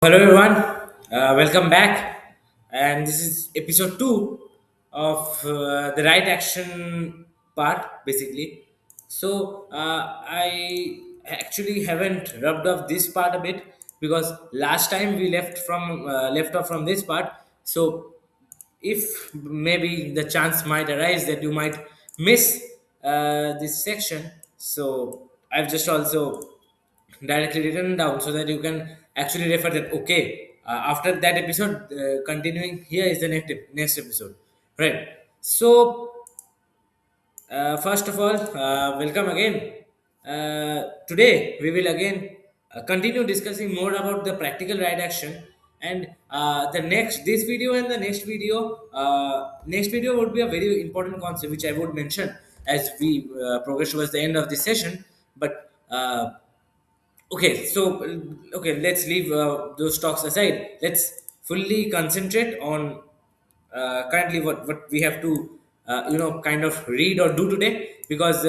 Hello everyone, welcome back. And this is episode 2 of the right action part basically. I actually haven't rubbed off this part a bit because last time we left off from this part. So if maybe the chance might arise that you might miss this section, so I've just also directly written down so that you can actually refer that. Okay, after that episode, continuing here is the next episode, right? So first of all, welcome again. Today, we will again continue discussing more about the practical right action. And this video and the next video would be a very important concept which I would mention as we progress towards the end of this session. But okay, so okay, let's leave those talks aside. Let's fully concentrate on currently what we have to kind of read or do today because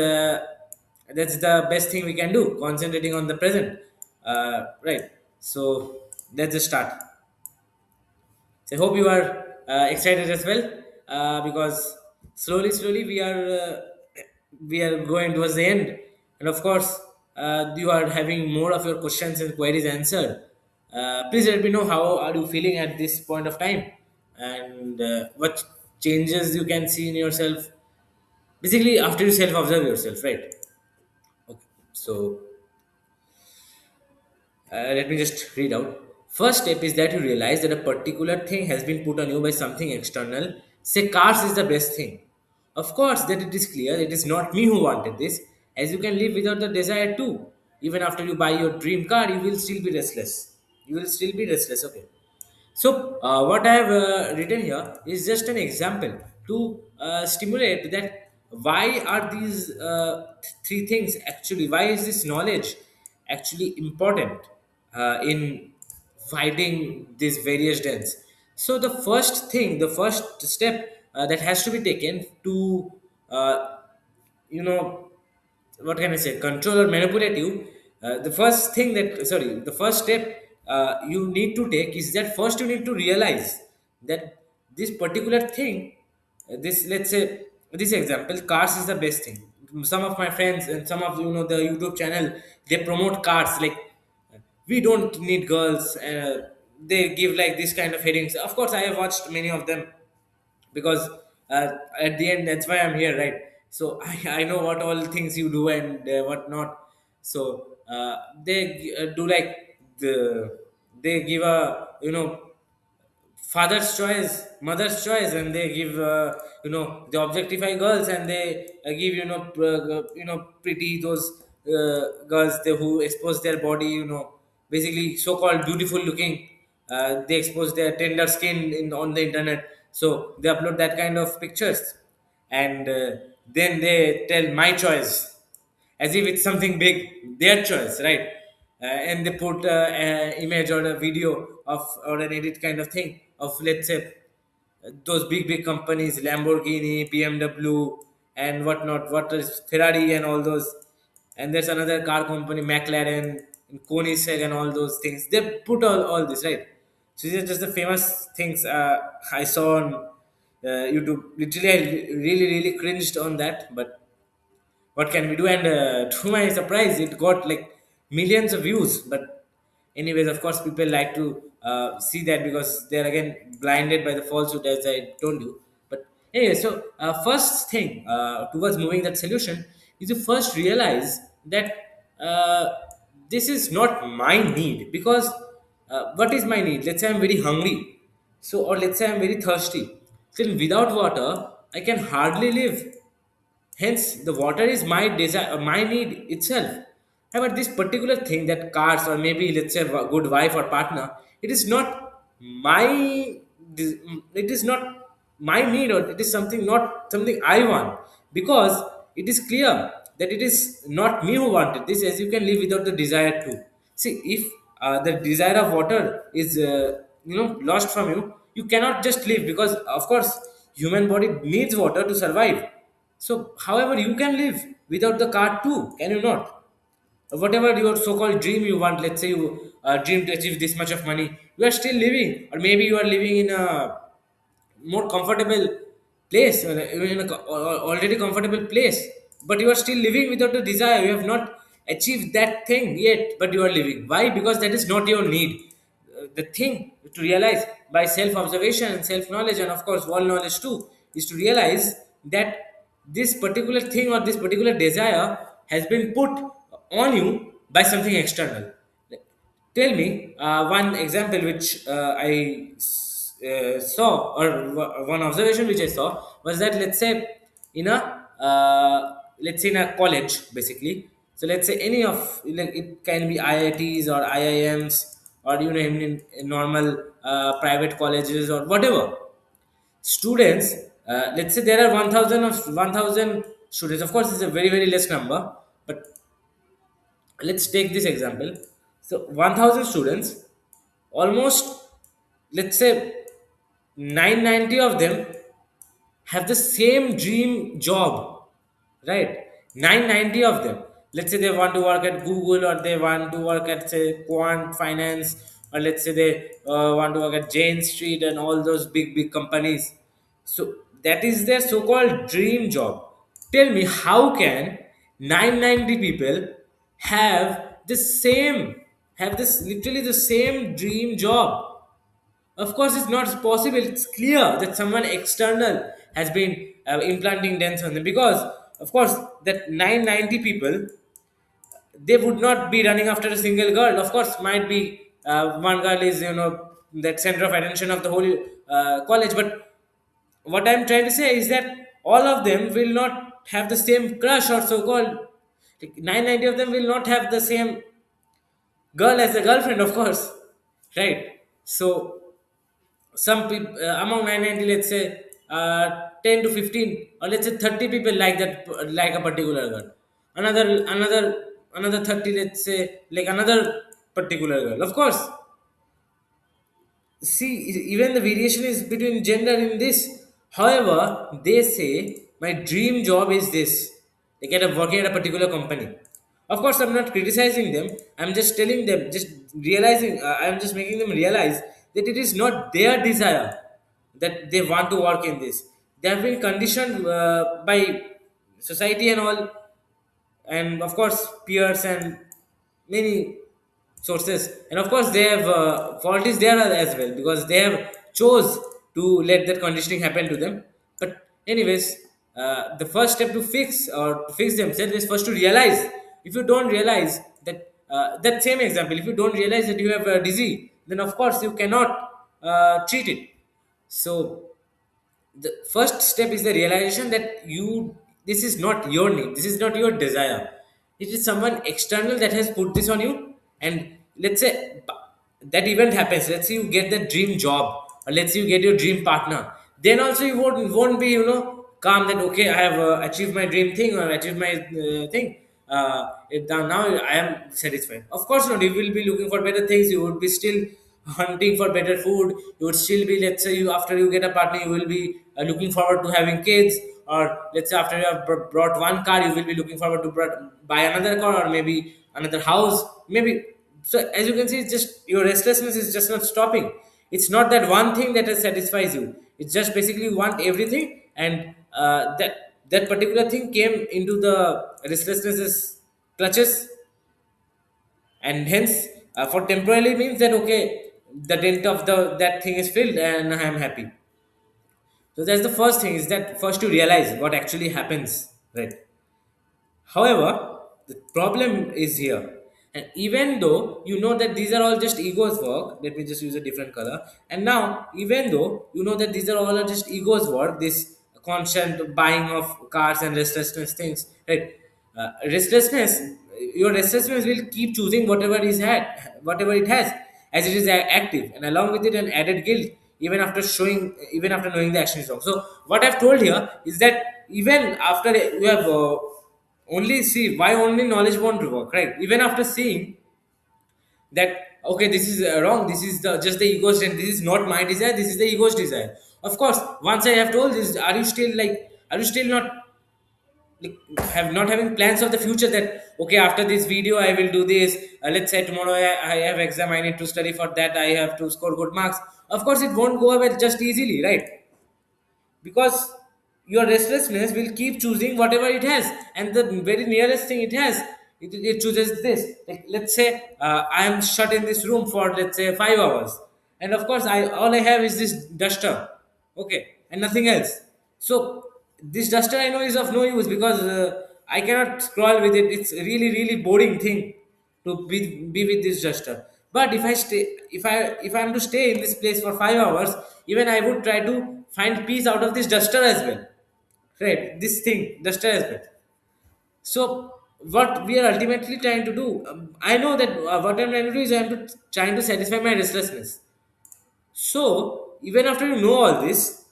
that's the best thing we can do. Concentrating on the present, right? So let's just start. So I hope you are excited as well because slowly we are going towards the end, and of course you are having more of your questions and queries answered. Please let me know how are you feeling at this point of time, and what changes you can see in yourself. Basically, after you self observe yourself, right? Okay. So let me just read out. First step is that you realize that a particular thing has been put on you by something external. Say, cars is the best thing. Of course, that it is clear it is not me who wanted this, as you can live without the desire too. Even after you buy your dream car, you will still be restless. You will still be restless, okay? So, what I have written here is just an example to stimulate that why are these three things actually, why is this knowledge actually important in fighting these various dens. So, the first step that has to be taken to you know what can I say, control or manipulate you. The first step you need to take is that first you need to realize that this particular thing, this let's say this example, cars is the best thing. Some of my friends and some of the YouTube channel, they promote cars like we don't need girls. They give like this kind of headings. Of course, I have watched many of them because at the end that's why I'm here, right? So I know what all things you do and what not. So they do like they give a father's choice, mother's choice, and they give they objectify girls, and they give pretty those girls who expose their body, basically so-called beautiful looking. They expose their tender skin on the internet, so they upload that kind of pictures, and then they tell my choice as if it's something big, their choice, right? And they put an image or a video of or an edit kind of thing of, let's say, those big companies, Lamborghini, BMW, and whatnot, what is Ferrari and all those. And there's another car company, McLaren, and Koenigsegg, and all those things. They put all this, right? So these are just the famous things I saw on YouTube. Literally, I really cringed on that, but what can we do? And to my surprise, it got like millions of views. But anyways, of course, people like to see that because they're again blinded by the falsehood, as I told you. But anyway, so first thing towards moving that solution is to first realize that this is not my need. Because what is my need? Let's say I'm very hungry, so, or let's say I'm very thirsty. Then without water I can hardly live. Hence, the water is my desire, my need itself. However, this particular thing, that cars or maybe let's say a good wife or partner, it is not my, it is not my need, or it is something not something I want, because it is clear that it is not me who wanted this, as you can live without the desire too. See, if the desire of water is lost from you, you cannot just live, because of course human body needs water to survive. So, however, you can live without the car too, can you not? Whatever your so-called dream you want, let's say you dream to achieve this much of money, you are still living, or maybe you are living in a more comfortable place, or even in a already comfortable place, but you are still living without a desire. You have not achieved that thing yet, but you are living. Why? Because that is not your need. The thing to realize by self observation and self knowledge, and of course world knowledge too, is to realize that this particular thing or this particular desire has been put on you by something external. Tell me one example which I saw, or one observation which I saw was that, let's say, in a let's say in a college, basically. So let's say any of, like, it can be IITs or IIMs, or even in normal private colleges or whatever. Students, let's say there are 1,000 students. Of course, it's a very very less number, but let's take this example. So 1,000 students, almost, let's say, 990 of them have the same dream job, right? 990 of them. Let's say they want to work at Google, or they want to work at, say, Quant Finance, or let's say they want to work at Jane Street and all those big big companies. So that is their so-called dream job. Tell me, how can 990 people have the same, have this literally the same dream job? Of course, it's not possible. It's clear that someone external has been implanting dents on them, because, of course, that 990 people, they would not be running after a single girl. Of course, might be one girl is, that center of attention of the whole college. But what I'm trying to say is that all of them will not have the same crush, or so called, like, 990 of them will not have the same girl as a girlfriend, of course, right? So some people among 990, let's say 10 to 15, or let's say 30 people like that, like a particular girl. Another 30, let's say, like another particular girl. Of course, see, even the variation is between gender in this. However, they say my dream job is this, like at working at a particular company. Of course, I'm not criticizing them. I'm just telling them, just realizing, I'm just making them realize that it is not their desire that they want to work in this. They have been conditioned by society and all, and of course peers and many sources, and of course they have fault is there as well, because they have chose to let that conditioning happen to them. But anyways, the first step to fix, or to fix themselves, is first to realize. If you don't realize that, that same example, if you don't realize that you have a disease, then of course you cannot treat it. So the first step is the realization that you, this is not your need, this is not your desire, it is someone external that has put this on you. And let's say that event happens, let's say you get the dream job, or let's say you get your dream partner, then also you won't be, calm that, okay, I have achieved my dream thing, or achieved my thing, now I am satisfied. Of course not. You will be looking for better things. You would be still hunting for better food. You would still be, let's say, you, after you get a partner, you will be looking forward to having kids. Or let's say after you have brought one car, you will be looking forward to buy another car, or maybe another house, maybe. So as you can see, it's just your restlessness is just not stopping. It's not that one thing that satisfies you. It's just basically you want everything, and that particular thing came into the restlessness's clutches, and hence, for temporarily means that, okay, the dent of the that thing is filled and I am happy. So that's the first thing, is that first to realize what actually happens, right? However, the problem is here. And even though you know that these are all just ego's work, let me just use a different color. And now, even though you know that these are all just ego's work, this constant buying of cars and restlessness things, right? Restlessness, your restlessness will keep choosing whatever it has, as it is active, and along with it, an added guilt, even after knowing the action is wrong. So, what I've told here is that even after you have only see why only knowledge won't work, right? Even after seeing that, okay, this is wrong, this is just the ego's, and this is not my desire, this is the ego's desire. Of course, once I have told this, are you still not like, have not having plans of the future, that okay, after this video I will do this. Let's say tomorrow I have exam, I need to study for that, I have to score good marks. Of course it won't go away just easily, right? Because your restlessness will keep choosing whatever it has, and the very nearest thing it has, it chooses this. Like, let's say I am shut in this room for, let's say, 5 hours, and of course I all I have is this duster, okay, and nothing else. So this duster I know is of no use, because I cannot scroll with it. It's a really really boring thing to be with this duster. But if I'm to stay in this place for 5 hours, even I would try to find peace out of this duster as well, right? This thing duster as well. So what we are ultimately trying to do, I know that what I'm trying to do is trying to satisfy my restlessness. So even after you know all this,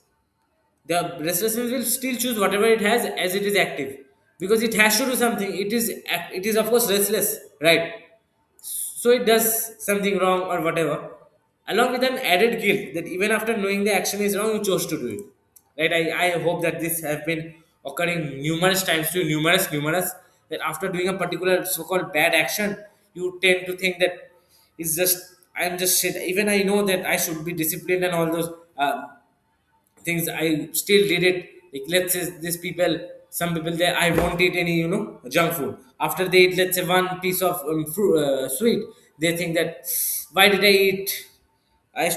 the restlessness will still choose whatever it has as it is active, because it has to do something. It is of course restless, right? So it does something wrong or whatever, along with an added guilt that even after knowing the action is wrong, you chose to do it, right? I hope that this has been occurring numerous times to you, numerous, that after doing a particular so-called bad action, you tend to think that it's just, I'm just shit. Even I know that I should be disciplined and all those things, I still did it. Like, let's say these people, some people, they, I won't eat any, junk food. After they eat, let's say, one piece of fruit, sweet, they think that, why did I eat?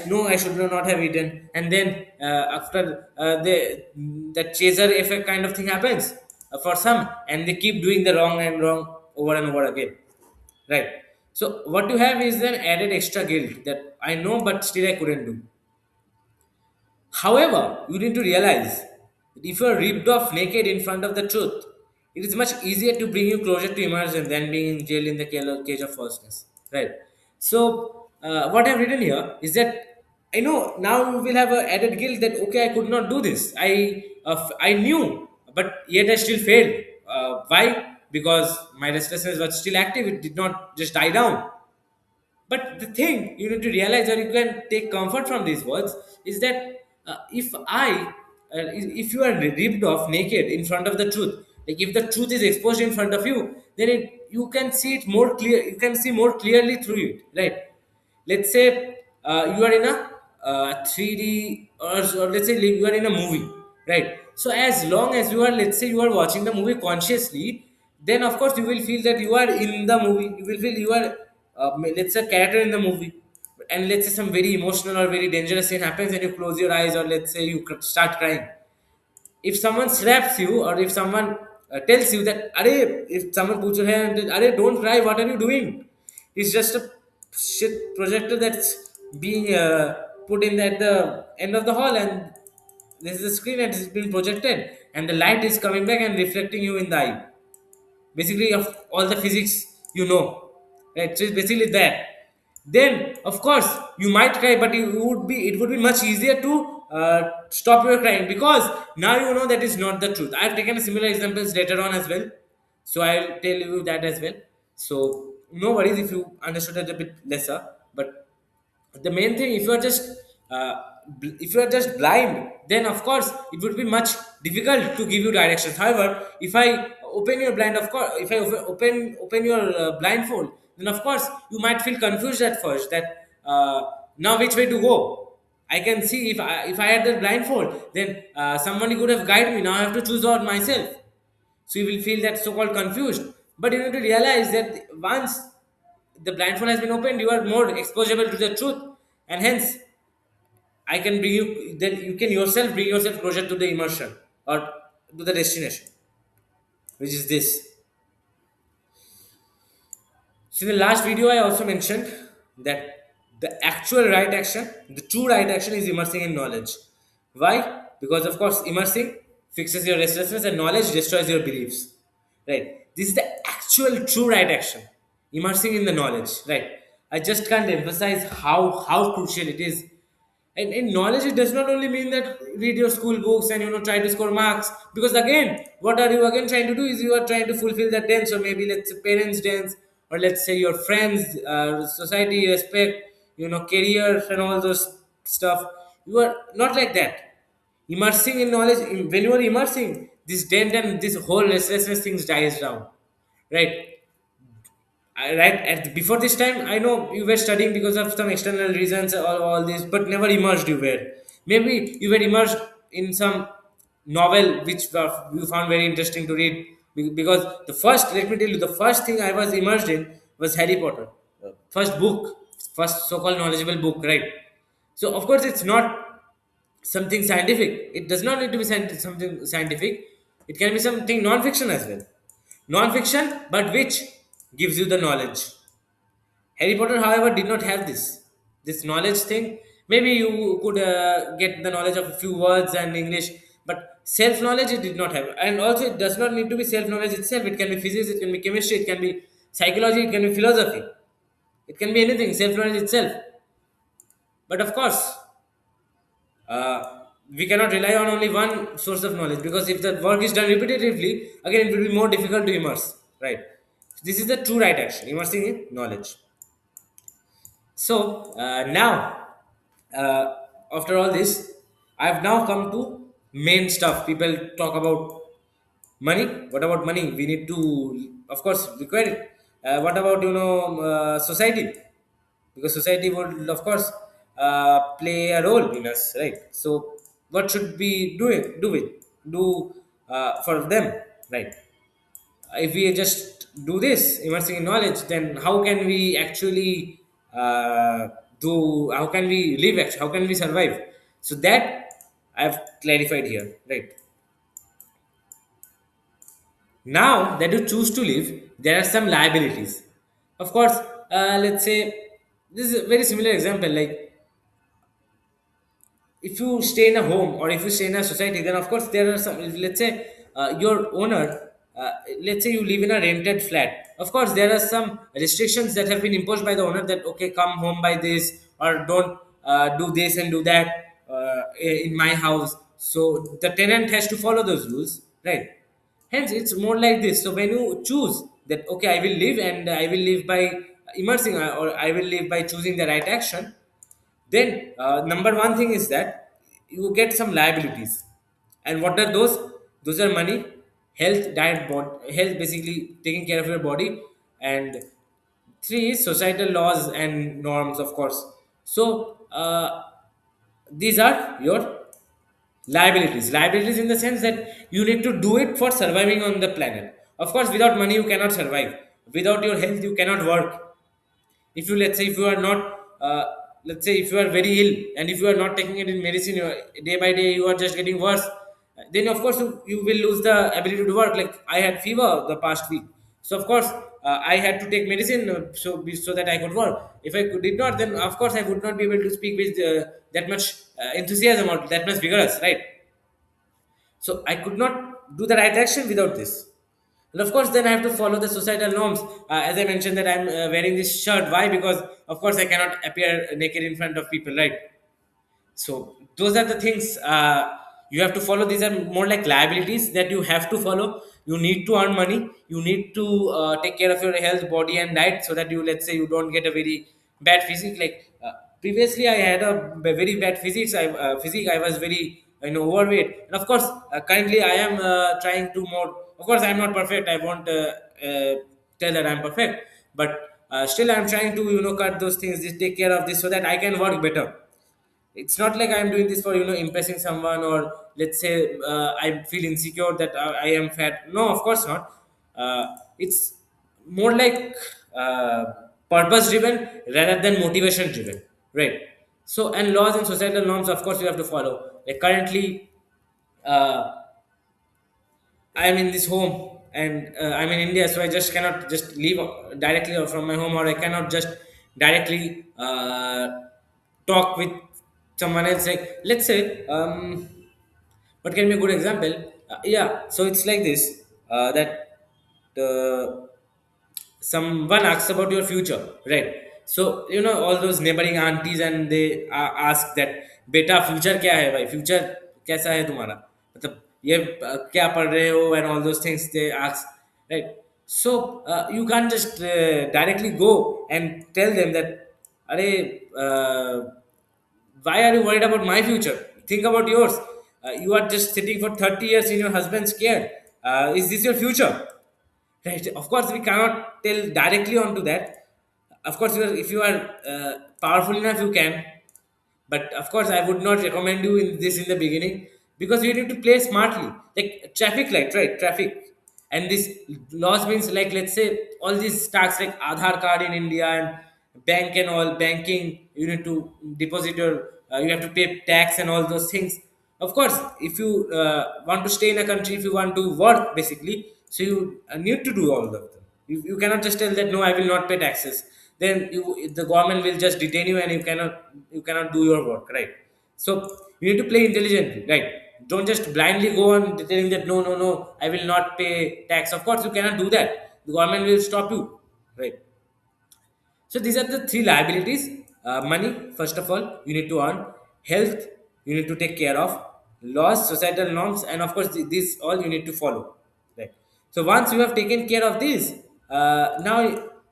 know I should not have eaten. And then after that chaser effect kind of thing happens for some, and they keep doing the wrong and wrong over and over again, right? So what you have is an added extra guilt that I know but still I couldn't do. However, you need to realize that if you are ripped off naked in front of the truth, it is much easier to bring you closer to immersion than being in jail in the cage of falseness. Right? So, what I've written here is that I know now you will have a added guilt that okay, I could not do this. I knew, but yet I still failed. Why? Because my restlessness was still active. It did not just die down. But the thing you need to realize, or you can take comfort from these words, is that if you are ripped off naked in front of the truth, like if the truth is exposed in front of you, then you can see it more clear. You can see more clearly through it, right? Let's say you are in a 3D, or let's say you are in a movie, right? So as long as you are, let's say, you are watching the movie consciously, then of course you will feel that you are in the movie. You will feel you are, let's say, a character in the movie. And let's say some very emotional or very dangerous scene happens, and you close your eyes, or let's say you start crying. If someone slaps you, or if someone tells you that, "Are," if someone puts your hand, "Are, don't cry, what are you doing?" It's just a shit projector that's being put in at the end of the hall, and this is a screen that is being projected, and the light is coming back and reflecting you in the eye. Basically, of all the physics, right? So it's basically that. Then of course you might cry, but it would be much easier to stop your crying, because now you know that is not the truth. I've taken a similar examples later on as well, so I'll tell you that as well. So no worries if you understood it a bit lesser. But the main thing, if you are just blind, then of course it would be much difficult to give you directions. However, if I open your blind, of course, if I open your blindfold, then of course you might feel confused at first, that now which way to go. I can see, if I had the blindfold, then somebody could have guided me. Now I have to choose out myself. So you will feel that so-called confused. But you need to realize that once the blindfold has been opened, you are more exposable to the truth, and hence I can bring you. Then you can yourself bring yourself closer to the immersion, or to the destination, which is this. So in the last video, I also mentioned that the actual right action, the true right action, is immersing in knowledge. Why? Because of course, immersing fixes your restlessness, and knowledge destroys your beliefs. Right? This is the actual true right action. Immersing in the knowledge. Right? I just can't emphasize how crucial it is. And in knowledge, it does not only mean that read your school books and try to score marks. Because again, what are you again trying to do is you are trying to fulfill that dance, or maybe let's say parents' dance, or let's say your friends, society respect, career and all those stuff. You are not like that. Immersing in knowledge, when you are immersing, this dent and this whole restlessness things dies down, right? Right at before this time, I know you were studying because of some external reasons, all this, but never immersed. You were, maybe you were immersed in some novel which you found very interesting to read. Because the first, let me tell you, the first thing I was immersed in was Harry Potter. First book, first so-called knowledgeable book, right? So of course it's not something scientific. It does not need to be something scientific. It can be something non-fiction as well. Non-fiction, but which gives you the knowledge. Harry Potter, however, did not have this knowledge thing. Maybe you could get the knowledge of a few words and English, but self knowledge it did not have. And also, it does not need to be self knowledge itself. It can be physics, it can be chemistry, it can be psychology, it can be philosophy, it can be anything. Self knowledge itself. But of course, we cannot rely on only one source of knowledge, because if the work is done repetitively, again it will be more difficult to immerse. Right. This is the true right action, immersing in knowledge. So now, uh, after all this, I've now come to main stuff. People talk about money. What about money? We need to, of course, require it. What about society? Because society would, of course, play a role in us, right? So, what should we do for them, right? If we just do this immersing in knowledge, then how can we actually do how can we live how can we survive? So that I've clarified here, right? Now that you choose to live, there are some liabilities, of course. Let's say this is a very similar example, like if you stay in a home or if you stay in a society, then of course there are some, let's say your owner, let's say you live in a rented flat, of course there are some restrictions that have been imposed by the owner, that okay, come home by this, or don't do this and do that in my house. So the tenant has to follow those rules, right? Hence it's more like this. So when you choose that okay, I will live, and I will live by immersing, or I will live by choosing the right action, then number one thing is that you get some liabilities. And what are those? Those are money, health, diet, health, basically taking care of your body. And three is societal laws and norms, of course. So these are your liabilities. Liabilities in the sense that you need to do it for surviving on the planet. Of course, without money you cannot survive. Without your health you cannot work. If you, let's say, if you are not let's say if you are very ill, and if you are not taking it in medicine, day by day you are just getting worse, then of course you will lose the ability to work. Like I had fever the past week, so of course I had to take medicine, so that I could work. If I did not, then of course I would not be able to speak with that much enthusiasm or that much vigorous, right? So I could not do the right action without this. And of course, then I have to follow the societal norms. As I mentioned, that I'm wearing this shirt. Why? Because of course I cannot appear naked in front of people, right? So those are the things you have to follow. These are more like liabilities that you have to follow. You need to earn money. You need to take care of your health, body, and diet, so that you, let's say, you don't get a very bad physique. Like previously, I had a very bad physique. Physique. I was very overweight, and of course, currently I am trying to more. Of course, I am not perfect. I won't tell that I'm perfect, but still, I'm trying to cut those things, just take care of this, so that I can work better. It's not like I'm doing this for impressing someone, or let's say I feel insecure that I am fat. No, of course not. It's more like purpose driven rather than motivation driven, right? So, and laws and societal norms, of course you have to follow. Like currently uh, I am in this home, and I'm in India, so I just cannot just leave directly from my home, or I cannot just directly talk with someone else. Like, let's say, what can be a good example? Yeah, so it's like this, that uh, someone asks about your future, right? So all those neighboring aunties, and they ask that beta future क्या है भाई, future कैसा है तुम्हारा, मतलब ये क्या पढ़ रहे हो, and all those things they ask, right? So you can't just directly go and tell them that are why are you worried about my future, think about yours. You are just sitting for 30 years in your husband's care. Is this your future? Right. Of course, we cannot tell directly onto that. Of course, if you are powerful enough, you can. But of course, I would not recommend you in this in the beginning, because you need to play smartly. Like traffic light, right? Traffic. And this laws means, like, let's say all these tax like Aadhaar card in India and bank and all banking, you need to deposit your, you have to pay tax and all those things. Of course, if you want to stay in a country, if you want to work basically, so you need to do all of them. You cannot just tell that no, I will not pay taxes. Then the government will just detain you and you cannot do your work, right? So you need to play intelligently, right? Don't just blindly go on telling that no, no, no, I will not pay tax. Of course, you cannot do that. The government will stop you, right? So these are the three liabilities. Money, first of all, you need to earn. Health, you need to take care of. Laws, societal norms, and of course, these all you need to follow. Right. So once you have taken care of these, now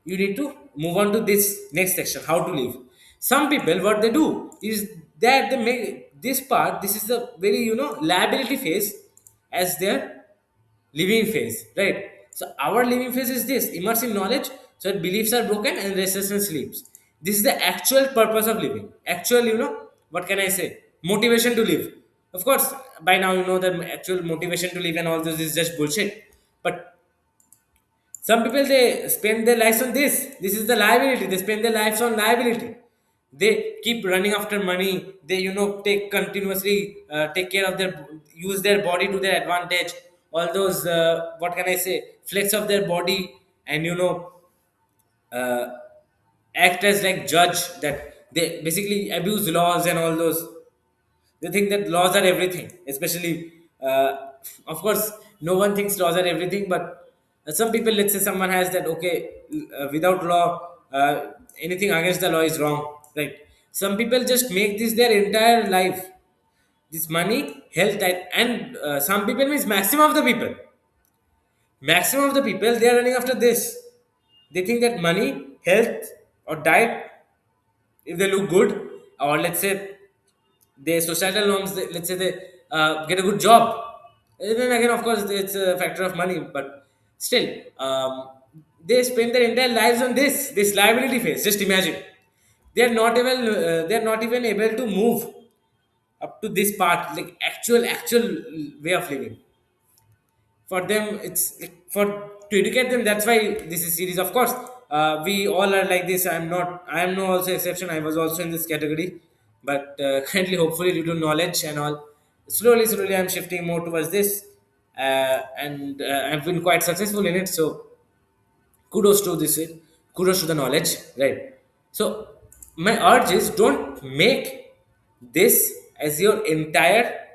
you need to move on to this next section: how to live. Some people, what they do is that they make this part. This is the very liability phase as their living phase, right? So our living phase is this: immerse in knowledge, so that beliefs are broken and restlessness sleeps. This is the actual purpose of living. Actual, what can I say? Motivation to live. Of course, by now you know that actual motivation to live and all this is just bullshit. But some people, they spend their lives on this. This is the liability. They spend their lives on liability. They keep running after money. They take continuously take care of their, use their body to their advantage. All those what can I say, flex of their body, and uh, act as like judge, that they basically abuse laws and all those. They think that laws are everything, especially, of course, no one thinks laws are everything, but some people, let's say someone has that, okay, without law, anything against the law is wrong, right? Some people just make this their entire life. This money, health, and some people means maximum of the people. Maximum of the people, they are running after this. They think that money, health, or diet, if they look good, or let's say their societal norms, let's say they get a good job. And then again, of course, it's a factor of money, but still, they spend their entire lives on this liability phase. Just imagine, they're not even able to move up to this part, like actual way of living. For them, it's like, for to educate them, that's why this is series. Of course, we all are like this. I am no also exception. I was also in this category, but currently, hopefully, due to knowledge and all, slowly I'm shifting more towards this, and I've been quite successful in it. So kudos to this, kudos to the knowledge, right? So my urge is, don't make this as your entire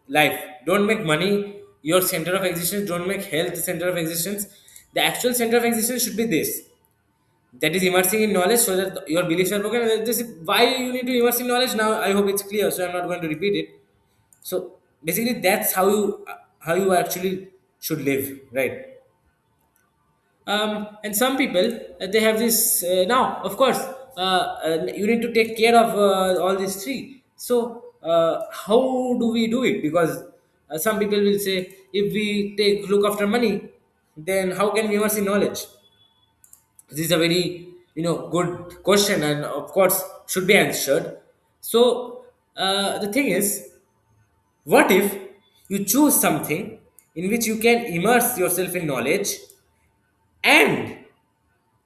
life. Don't make money your center of existence. Don't make health the center of existence. The actual center of existence should be this, that is immersing in knowledge, so that your beliefs are broken. And this is why you need to immerse in knowledge. Now I hope it's clear, so I'm not going to repeat it. So basically, that's how you actually should live, right? And some people, they have this, now of course, you need to take care of all these three. So how do we do it? Because some people will say, if we take look after money, then how can we immerse in knowledge? This is a very good question, and of course should be answered. So the thing is, what if you choose something in which you can immerse yourself in knowledge, and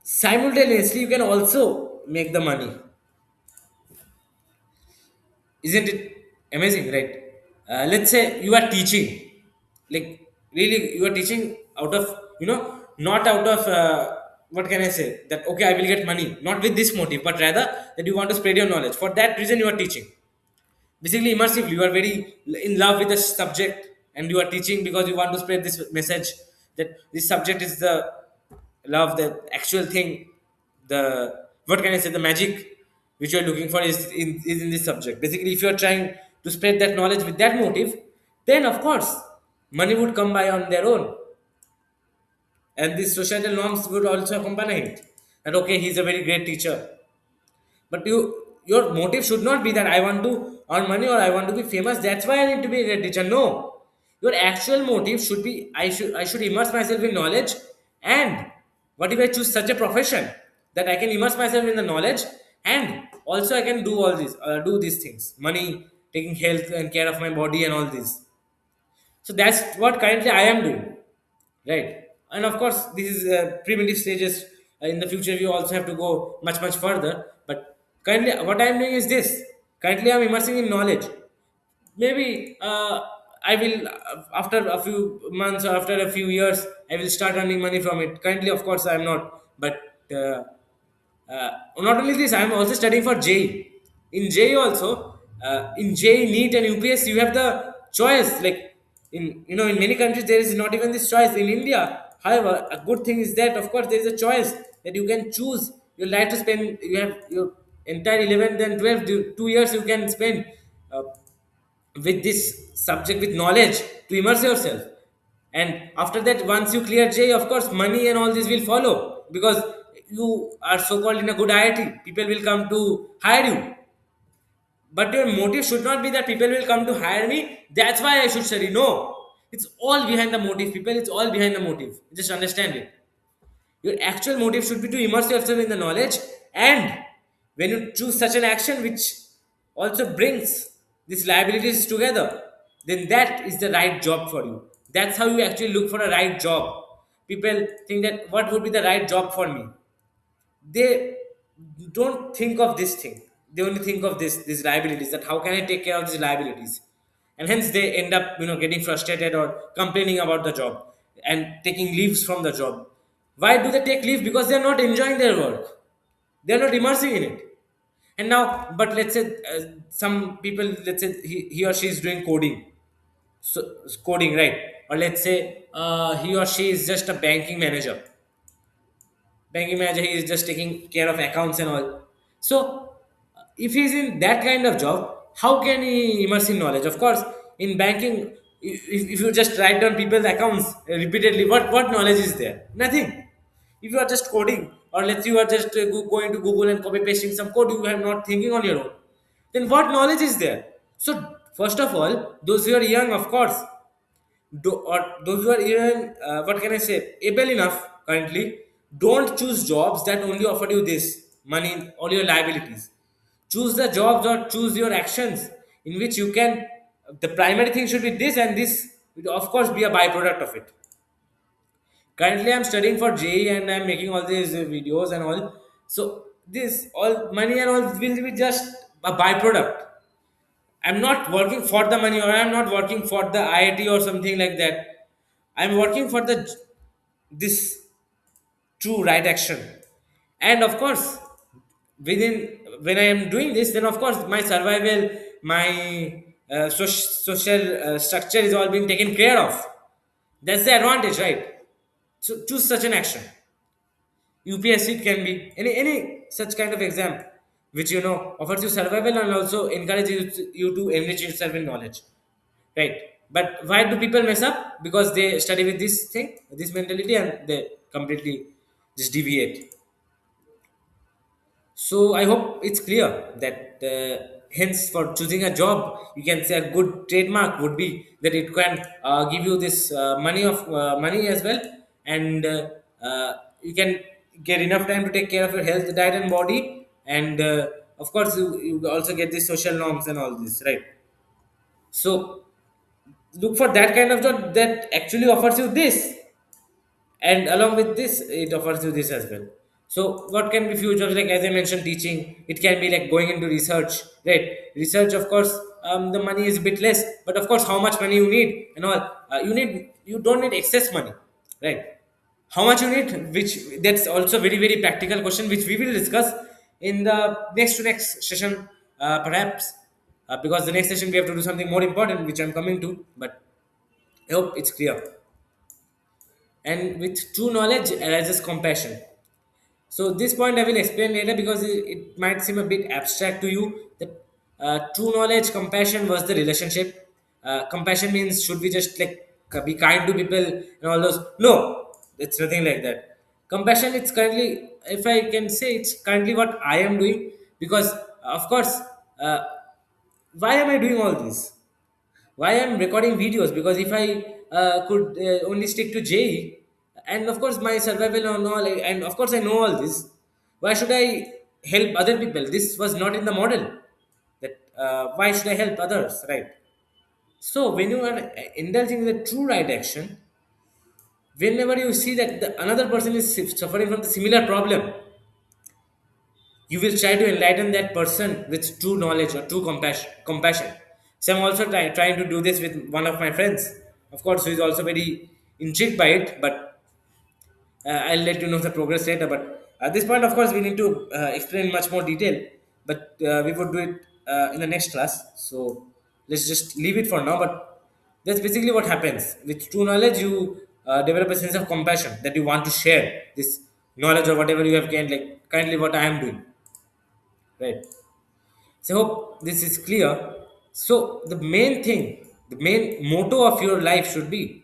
simultaneously you can also make the money? Isn't it amazing, right? Let's say you are teaching, like, really you are teaching out of, not out of, what can I say, that okay, I will get money, not with this motive, but rather that you want to spread your knowledge. For that reason you are teaching, basically immersively. You are very in love with the subject, and you are teaching because you want to spread this message, that this subject is the love, the actual thing, the, what can I say, the magic which you are looking for is in this subject. Basically, if you are trying to spread that knowledge with that motive, then of course money would come by on their own, and these societal norms would also accompany it, that okay, he's a very great teacher. But your motive should not be that I want to earn money or I want to be famous. That's why I need to be a great teacher. No, your actual motive should be I should immerse myself in knowledge. And what if I choose such a profession that I can immerse myself in the knowledge, and also I can do all this, do these things, money, taking health and care of my body and all this. So that's what currently I am doing, right? And of course, this is primitive stages. In the future, we also have to go much further. But currently, what I am doing is this. Currently, I am immersing in knowledge. Maybe I will, after a few months or after a few years, I will start earning money from it. Currently, of course, I am not. But not only this, I am also studying for JEE. In JEE also, in JEE, NEET and UPS, you have the choice. Like in many countries, there is not even this choice. In India, however, a good thing is that of course there is a choice that you can choose your life to spend. You have your entire 11th and 12th 2 years you can spend uh, with this subject with knowledge to immerse yourself. And after that, once you clear J, of course money and all this will follow, because you are so called in a good IIT, people will come to hire you. But your motive should not be that people will come to hire me, that's why I should study. No, it's all behind the motive, people. It's all behind the motive. Just understand it. Your actual motive should be to immerse yourself in the knowledge. And when you choose such an action which also brings these liabilities together, then that is the right job for you. That's how you actually look for a right job. People think that what would be the right job for me? They don't think of this thing. They only think of these liabilities, that how can I take care of these liabilities? And hence they end up getting frustrated or complaining about the job and taking leaves from the job. Why do they take leave? Because they're not enjoying their work, they're not immersing in it. And now, but let's say some people, let's say he or she is doing coding, so coding, right? Or let's say he or she is just a banking manager, he is just taking care of accounts and all. So if he's in that kind of job, how can he immerse in knowledge? Of course, in banking, if you just write down people's accounts repeatedly, what knowledge is there? Nothing. If you are just coding, or let's say you are just going to Google and copy pasting some code, you are not thinking on your own, then what knowledge is there? So first of all, those who are young, of course, or those who are even what can I say, able enough currently, don't choose jobs that only offer you this money, all your liabilities. Choose the jobs or choose your actions in which you can. The primary thing should be this, and this will of course be a byproduct of it. Currently, I'm studying for JEE and I'm making all these videos and all. So this all money and all will be just a byproduct. I'm not working for the money, or I'm not working for the IIT or something like that. I'm working for the this true right action. And of course, within when I am doing this, then of course my survival, my social structure is all being taken care of. That's the advantage, right? So choose such an action. UPSC can be any such kind of exam which offers you survival and also encourages you to enrich yourself in knowledge, right? But why do people mess up? Because they study with this thing, this mentality, and they completely just deviate. So I hope it's clear that hence for choosing a job, you can say a good trademark would be that it can give you this money as well, and you can get enough time to take care of your health, diet, and body, and of course you also get the social norms and all this, right? So look for that kind of job that actually offers you this, and along with this it offers you this as well. So what can be few jobs? Like as I mentioned, teaching. It can be like going into research, right? Research, of course, the money is a bit less, but of course how much money you need and all. You don't need excess money, right? How much you need, which that's also very practical question, which we will discuss in the next session, perhaps, because the next session we have to do something more important, which I'm coming to. But I hope it's clear. And with true knowledge arises compassion. So this point I will explain later, because it might seem a bit abstract to you. That true knowledge, compassion was the relationship. Compassion means should we just like be kind to people and all those? No, it's nothing like that. Compassion, it's currently, if I can say, it's currently what I am doing, because of course, uh, why am I doing all this? Why I'm recording videos? Because if I could only stick to JE, and of course my survival and all, and of course I know all this, why should I help other people? This was not in the model. That why should I help others, right? So when you are indulging in the true right action, whenever you see that another person is suffering from the similar problem, you will try to enlighten that person with true knowledge or true compassion. So I'm also trying to do this with one of my friends, of course, who is also very intrigued by it, but I'll let you know the progress later. But at this point, of course, we need to explain much more detail, but we would do it in the next class. So let's just leave it for now. But that's basically what happens. With true knowledge, you develop a sense of compassion that you want to share this knowledge or whatever you have gained, like currently what I am doing, right? So hope this is clear. So the main thing, the main motto of your life should be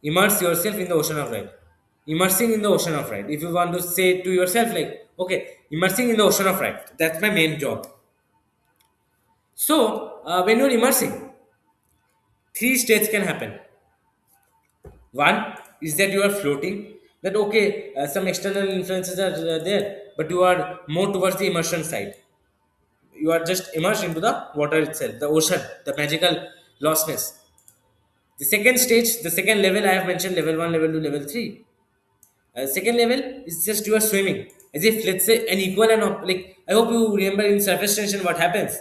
immerse yourself in the ocean of right. Immersing in the ocean of right. If you want to say to yourself like, okay, immersing in the ocean of right, that's my main job. So when you're immersing, three states can happen. One is that you are floating. That okay, some external influences are there, but you are more towards the immersion side. You are just immersed into the water itself, the ocean, the magical lostness. The second stage, the second level I have mentioned, level 1, level 2, level 3. Second level is just you are swimming. As if, let's say, an equal and like, I hope you remember in surface tension what happens.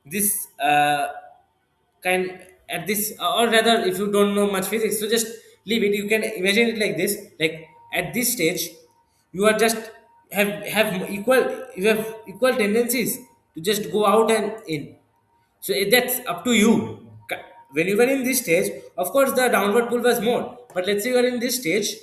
This kind at this, or rather, if you don't know much physics, so just leave it. You can imagine it like this: like at this stage, you are just have equal, you have equal tendencies to just go out and in. So that's up to you. When you were in this stage, of course, the downward pull was more. But let's say you are in this stage,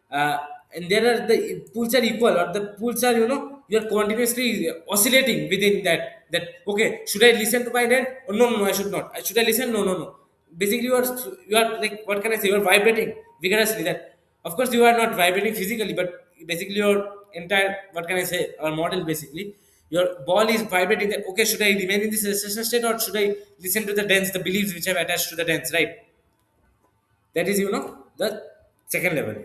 uh, and there are the pools are equal, or the pools are, you are continuously oscillating within that. That okay, should I listen to my dad? Or no, no, no, I should not. Should I listen? No, no, no. Basically, you are like, what can I say? You are vibrating vigorously. That of course you are not vibrating physically, but basically your entire, what can I say, our model basically, your ball is vibrating. That okay, should I remain in this recession state, or should I listen to the dance, the beliefs which have attached to the dance, right? That is, the second level.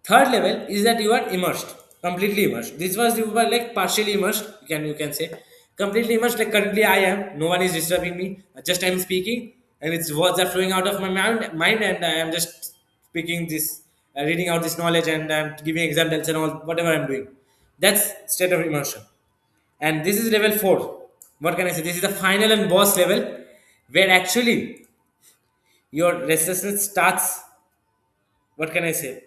Third level is that you are immersed, completely immersed. This was, you were like partially immersed. You can say completely immersed. Like currently, I am. No one is disturbing me. Just I am speaking, and it's words are flowing out of my mind, and I am just speaking this, reading out this knowledge, and I'm giving examples and all whatever I'm doing. That's state of immersion, and this is level 4. What can I say? This is the final and boss level, where actually your restlessness starts, what can I say,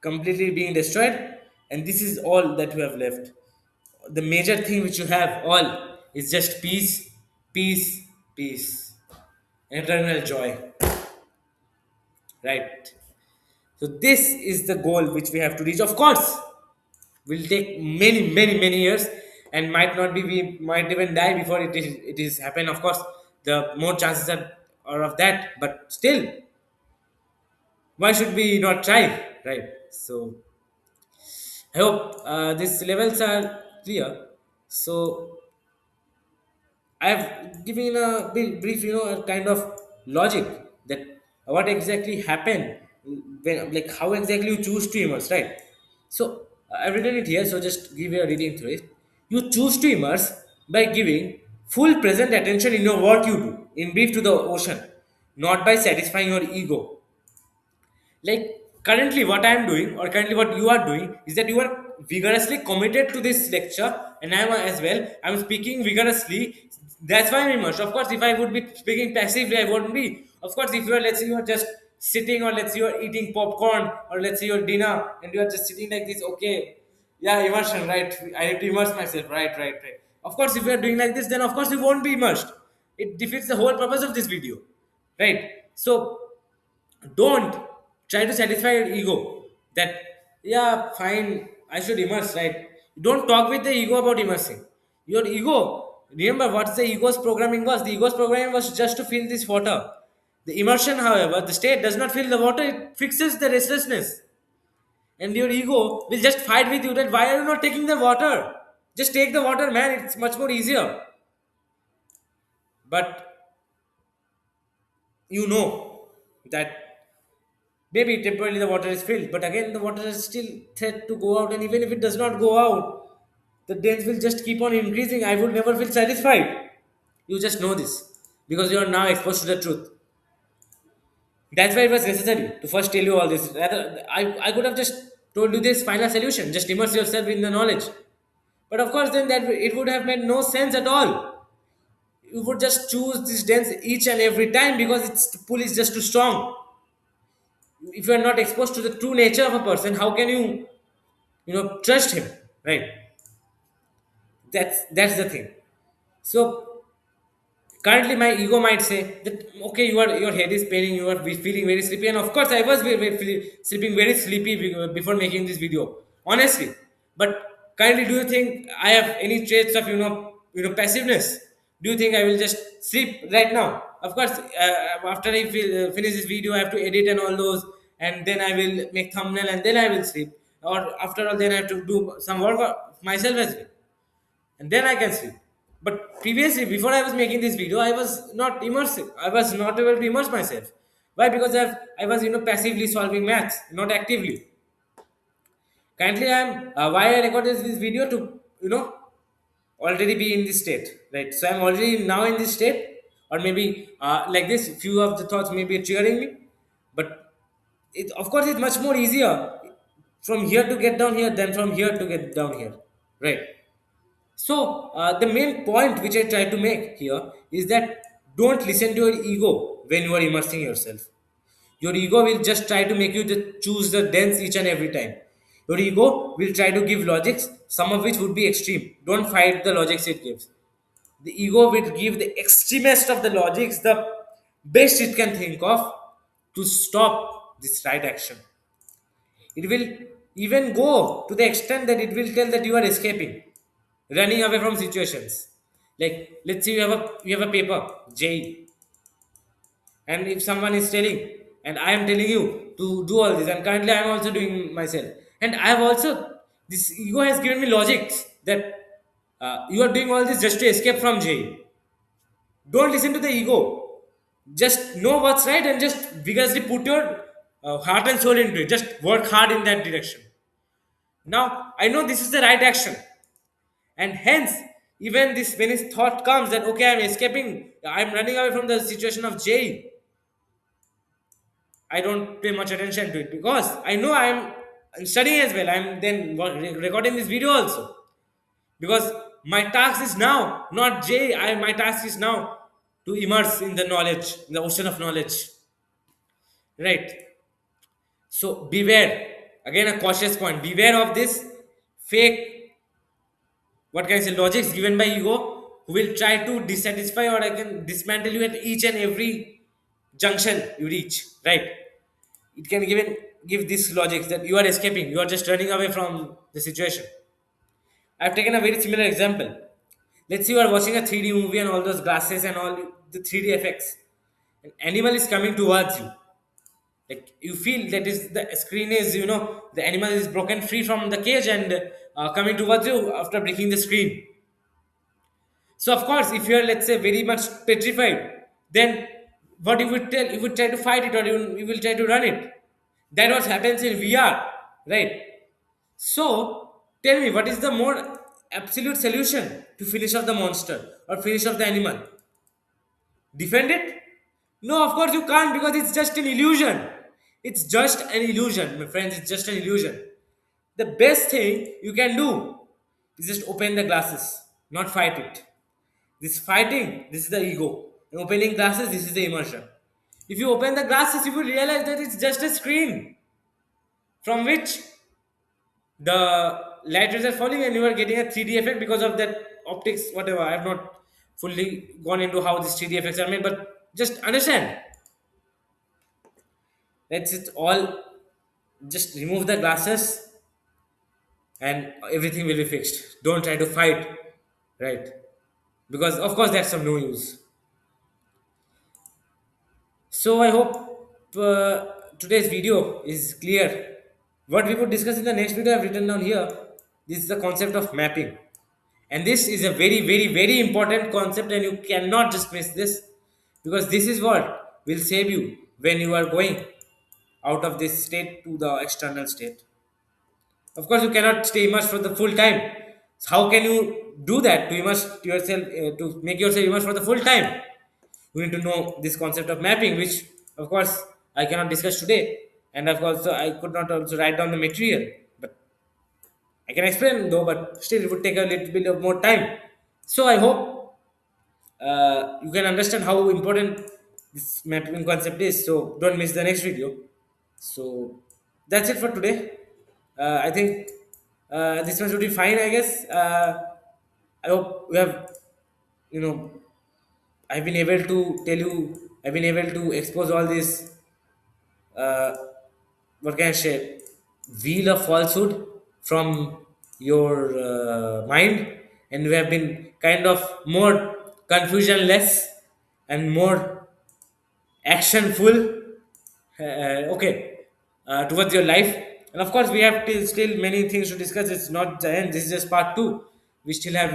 completely being destroyed, and this is all that you have left. The major thing which you have all is just peace, peace, peace, eternal joy, right? So this is the goal which we have to reach. Of course, will take many, many, many years, and might not be, we might even die before it is happen. Of course, the more chances are of that, but still, why should we not try, right? So I hope these levels are clear. So I've given a brief, a kind of logic that what exactly happened, when, like how exactly you choose to immerse, right? So I've written it here. So just give you a reading through it. You choose to immerse by giving full present attention in your work you do, in brief, to the ocean, not by satisfying your ego. Like currently what I am doing, or currently what you are doing, is that you are vigorously committed to this lecture, and I am as well. I'm speaking vigorously. That's why I'm immersed. Of course, if I would be speaking passively, I wouldn't be. Of course, if you are, let's say, you are just sitting, or let's say you are eating popcorn, or let's say your dinner, and you are just sitting like this, okay, yeah, immersion, right? I need to immerse myself, right, right, right. Of course, if you are doing like this, then of course you won't be immersed. It defeats the whole purpose of this video, right? So don't try to satisfy your ego that, yeah, fine, I should immerse, right? Don't talk with the ego about immersing. Your ego, remember what the ego's programming was. The ego's programming was just to fill this water. The immersion, however, the state does not fill the water, it fixes the restlessness. And your ego will just fight with you that why are you not taking the water. Just take the water, man. It's much more easier. But you know that maybe temporarily the water is filled, but again the water is still threat to go out, and even if it does not go out, the dents will just keep on increasing. I would never feel satisfied. You just know this because you are now exposed to the truth. That's why it was necessary to first tell you all this. Rather, I could have just told you this final solution. Just immerse yourself in the knowledge. But of course, then that it would have made no sense at all. You would just choose this dance each and every time because its pull is just too strong. If you are not exposed to the true nature of a person, how can you trust him, right? That's the thing. So currently my ego might say that okay, your head is paining, you are feeling very sleepy, and of course I was sleeping very sleepy before making this video, honestly. But currently, do you think I have any traits of passiveness? Do you think I will just sleep right now? Of course, after I finish this video, I have to edit and all those, and then I will make thumbnail, and then I will sleep. Or after all, then I have to do some work myself as well, and then I can sleep. But previously, before I was making this video, I was not immersive. I was not able to immerse myself. Why? Because I was passively solving maths, not actively. Currently, I'm why I recorded this video to already be in this state, right? So I'm already now in this state, or maybe like this. Few of the thoughts may be triggering me, but of course it's much more easier from here to get down here than from here to get down here, right? So, the main point which I try to make here is that don't listen to your ego when you are immersing yourself. Your ego will just try to make you choose the dense each and every time. Your ego will try to give logics, some of which would be extreme. Don't fight the logics it gives. The ego will give the extremest of the logics, the best it can think of to stop this right action. It will even go to the extent that it will tell that you are escaping, running away from situations. Like let's say you have a paper J, and if someone is telling, and I am telling you to do all this, and currently I am also doing myself, and I have also this ego has given me logics that you are doing all this just to escape from J. Don't listen to the ego. Just know what's right and just vigorously put your heart and soul into it. Just work hard in that direction. Now I know this is the right action, and hence even this when his thought comes that okay, I'm escaping, I'm running away from the situation of jail, I don't pay much attention to it because I know I'm studying as well. I'm then recording this video also because my task is now not J. My task is now to immerse in the knowledge, in the ocean of knowledge, right? So beware. Again, a cautious point. Beware of this fake, what can I say, logics given by ego, who will try to dissatisfy or I can dismantle you at each and every junction you reach, right? It can give this logic that you are escaping, you are just running away from the situation. I've taken a very similar example. Let's say you are watching a 3D movie and all those glasses and all the 3D effects. An animal is coming towards you. Like you feel that is the screen is, the animal is broken free from the cage and coming towards you after breaking the screen. So of course, if you are, let's say, very much petrified, then what you would tell, you would try to fight it or you will try to run it. That what happens in VR, right? So tell me, what is the more absolute solution to finish off the monster or finish off the animal? Defend it? No, of course you can't because it's just an illusion. It's just an illusion, my friends. It's just an illusion. The best thing you can do is just open the glasses, not fight it. This fighting, this is the ego. And opening glasses, this is the immersion. If you open the glasses, you will realize that it's just a screen from which the light rays are falling and you are getting a 3D effect because of that optics, whatever. I have not fully gone into how these 3D effects are made, but just understand. Let's just all just remove the glasses and everything will be fixed. Don't try to fight, right? Because of course that's of no use. So I hope today's video is clear. What we would discuss in the next video I've written down here. This is the concept of mapping. And this is a very, very, very important concept, and you cannot just miss this, because this is what will save you when you are going out of this state to the external state. Of course, you cannot stay immersed for the full time. So how can you do that to immerse yourself, to make yourself immersed for the full time? You need to know this concept of mapping, which of course I cannot discuss today, and of course I could not also write down the material, but I can explain though, but still it would take a little bit of more time. So I hope you can understand how important this mapping concept is. So don't miss the next video. So that's it for today. I think this one should be fine, I guess. I hope we have, you know, I've been able to tell you, I've been able to expose all this, uh, what can I say, wheel of falsehood from your mind, and we have been kind of more confusion less and more actionful, okay, towards your life. And of course, we have still many things to discuss. It's not the end. This is just part two. We still have,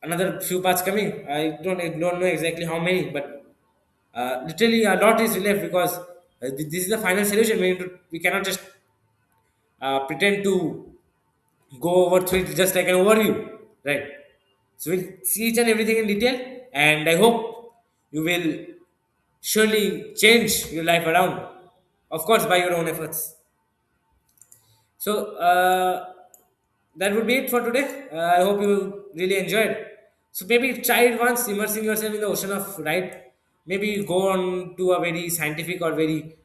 another few parts coming. I don't know exactly how many, but literally a lot is left, because this is the final solution. We cannot just pretend to go over through it just like an overview, right? So we'll see each and everything in detail, and I hope you will surely change your life around, of course, by your own efforts. So that would be it for today. I hope you really enjoyed. So maybe try it once, immersing yourself in the ocean of right. Maybe go on to a very scientific or very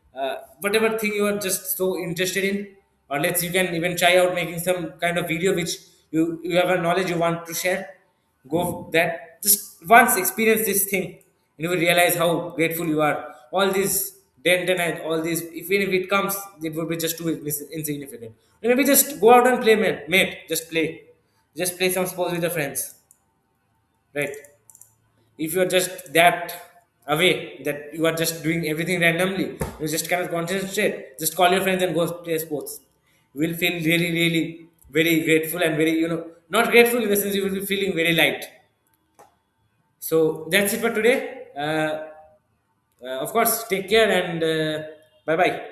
whatever thing you are just so interested in, or let's you can even try out making some kind of video which you have a knowledge you want to share. Go that just once experience this thing, and you will realize how grateful you are. All these dent and all these, even if it comes, it would be just too insignificant. Maybe just go out and play, mate. Just play some sports with your friends, right? If you are just that away that you are just doing everything randomly, you just cannot concentrate. Just call your friends and go play sports. You will feel really, really very grateful and very, not grateful in the sense you will be feeling very light. So that's it for today. Of course, take care and bye bye.